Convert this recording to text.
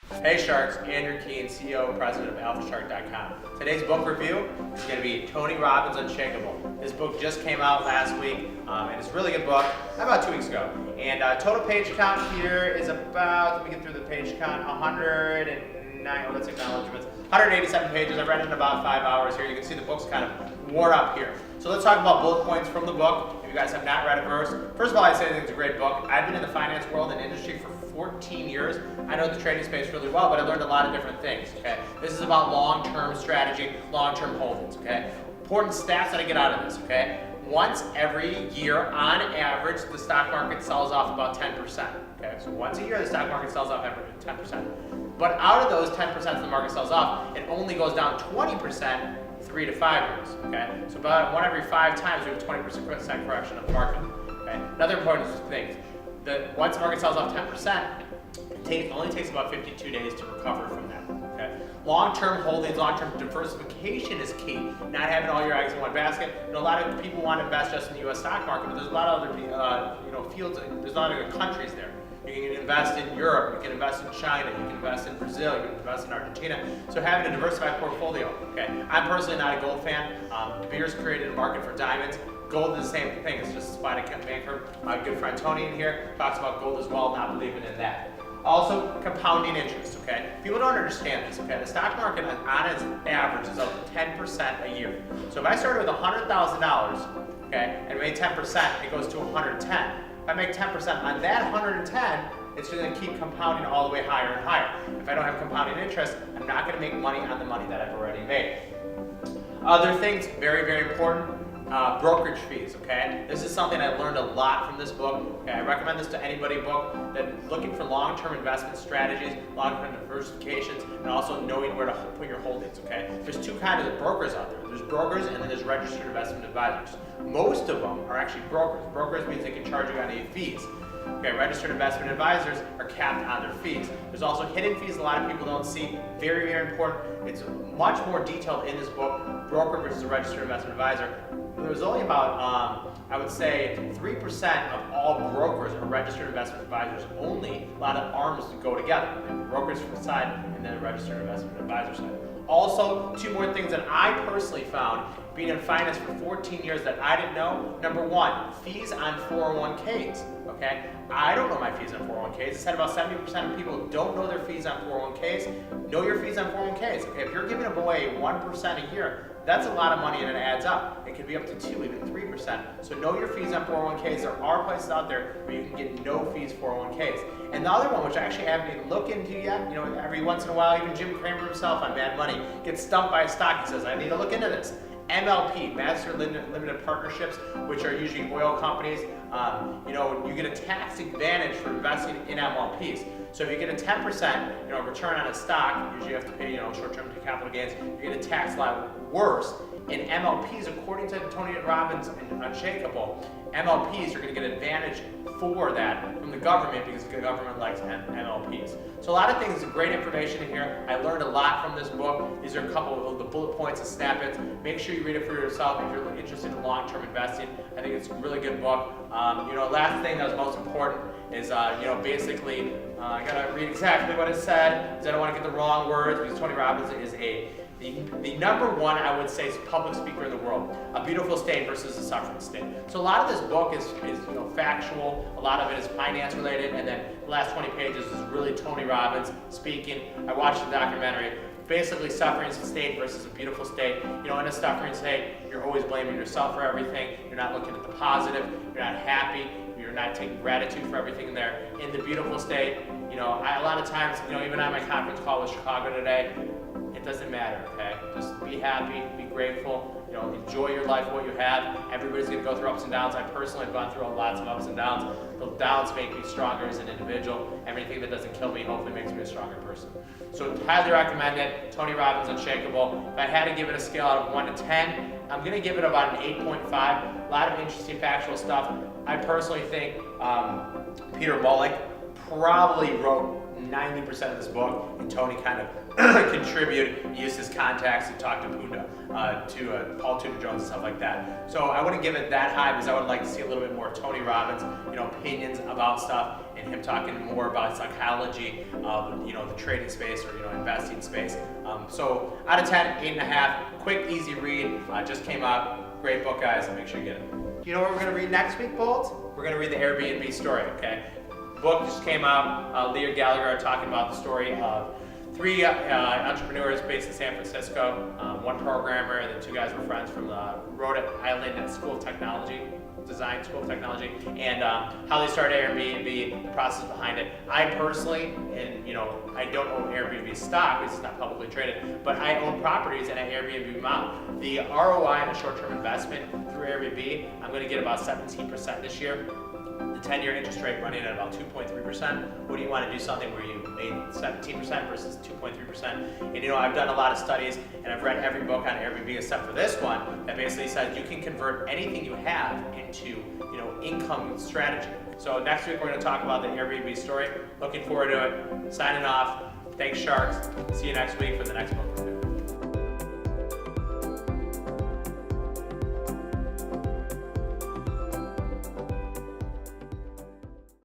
Hey Sharks, Andrew Keene, CEO and President of AlphaShark.com. Today's book review is going to be Tony Robbins' Unshakable. This book just came out last week, and it's a really good book, about 2 weeks ago. And total page count here is about, let me get through the page count, 187 pages. I've read it in about 5 hours here. You can see the book's kind of worn up here. So let's talk about bullet points from the book. If you guys have not read it first of all, I say I think it's a great book. I've been in the finance world and industry for 14 years. I know the trading space really well, but I learned a lot of different things, okay? This is about long-term strategy, long-term holdings, okay? Important stats that I get out of this, okay? Once every year, on average, the stock market sells off about 10%, okay? So once a year, the stock market sells off 10%. But out of those 10% the market sells off, it only goes down 20% 3 to 5 years, okay? So about one every 5 times, we have a 20% correction of the market, okay? Another important thing, once the market sells off 10%, it only takes about 52 days to recover from that. Okay? Long-term holdings, long-term diversification is key. Not having all your eggs in one basket. You know, a lot of people want to invest just in the U.S. stock market, but there's a lot of other fields. There's a lot of countries there. You can invest in Europe. You can invest in China. You can invest in Brazil. You can invest in Argentina. So having a diversified portfolio. Okay, I'm personally not a gold fan. De Beers created a market for diamonds. Gold is the same thing. It's just a spot I can't banker. My good friend Tony in here talks about gold as well, not believing in that. Also, compounding interest, okay? People don't understand this, okay? The stock market on its average is up 10% a year. So if I started with $100,000, okay, and made 10%, it goes to 110. If I make 10% on that 110, it's just gonna keep compounding all the way higher and higher. If I don't have compounding interest, I'm not gonna make money on the money that I've already made. Other things, very, very important, brokerage fees, okay? This is something I learned a lot from this book. Okay, I recommend this to anybody book that looking for long-term investment strategies, long-term diversifications, and also knowing where to put your holdings, okay? There's two kinds of brokers out there. There's brokers and then there's registered investment advisors. Most of them are actually brokers. Brokers means they can charge you any fees. Okay, registered investment advisors are capped on their fees. There's also hidden fees a lot of people don't see. Very, very important. It's much more detailed in this book, broker versus a registered investment advisor. There's only about, I would say, 3% of all brokers are registered investment advisors only. A lot of arms go together. The brokers side and then the registered investment advisor side. Also, two more things that I personally found being in finance for 14 years that I didn't know. Number one, fees on 401ks, okay? I don't know my fees on 401ks. I said about 70% of people don't know their fees on 401ks. Know your fees on 401ks, okay? If you're giving away 1% a year, that's a lot of money and it adds up. It could be up to 2, even 3%. So know your fees on 401ks. There are places out there where you can get no fees 401ks. And the other one, which I actually haven't even looked into yet, you know, every once in a while, even Jim Cramer himself on Mad Money gets stumped by a stock. He says, I need to look into this. MLP, Master Limited Partnerships, which are usually oil companies, you get a tax advantage for investing in MLPs. So if you get a 10% return on a stock, usually you have to pay short-term capital gains, you get a tax lot worse. In MLPs, according to Tony Robbins and Unshakable, MLPs are going to get advantage for that from the government because the government likes MLPs. So a lot of things, great information in here. I learned a lot from this book. These are a couple of the bullet points and snap-its. Make sure you read it for yourself if you're interested in long-term investing. I think it's a really good book. Last thing that was most important is, basically, I gotta read exactly what it said because I don't want to get the wrong words because Tony Robbins is the number one, I would say, public speaker in the world. A beautiful state versus a suffering state. So a lot of this book is factual. A lot of it is finance related, and then the last 20 pages is really Tony Robbins speaking. I watched the documentary. Basically, suffering state versus a beautiful state. In a suffering state, you're always blaming yourself for everything. You're not looking at the positive. You're not happy. You're not taking gratitude for everything in there. In the beautiful state, a lot of times, even on my conference call with Chicago today, it doesn't matter, okay? Just be happy, be grateful, enjoy your life, what you have. Everybody's gonna go through ups and downs. I personally have gone through lots of ups and downs. The downs make me stronger as an individual. Everything that doesn't kill me hopefully makes me a stronger person. So highly recommend it. Tony Robbins, Unshakable. If I had to give it a scale out of 1 to 10, I'm gonna give it about an 8.5. A lot of interesting factual stuff. I personally think Peter Mullick probably wrote 90% of this book, and Tony kind of contributed. He used his contacts to talk to Punda, to Paul Tudor Jones and stuff like that. So I wouldn't give it that high because I would like to see a little bit more of Tony Robbins, opinions about stuff, and him talking more about psychology of the trading space or investing space. So out of 10, 8.5. Quick, easy read. Just came out. Great book, guys. Make sure you get it. You know what we're going to read next week, Bolts? We're going to read the Airbnb story. Okay. Book just came out. Leah Gallagher are talking about the story of 3 entrepreneurs based in San Francisco, 1 programmer, and then 2 guys were friends from the Rhode Island School of Technology, Design School of Technology, and how they started Airbnb, the process behind it. I personally, and I don't own Airbnb stock because it's not publicly traded, but I own properties and I Airbnb them out. The ROI on a short-term investment through Airbnb, I'm going to get about 17% this year. The 10-year interest rate running at about 2.3%. What do you want to do something where you made 17% versus 2.3%? And I've done a lot of studies and I've read every book on Airbnb except for this one that basically says you can convert anything you have into income strategy. So next week we're going to talk about the Airbnb story. Looking forward to it. Signing off. Thanks, Sharks. See you next week for the next book review.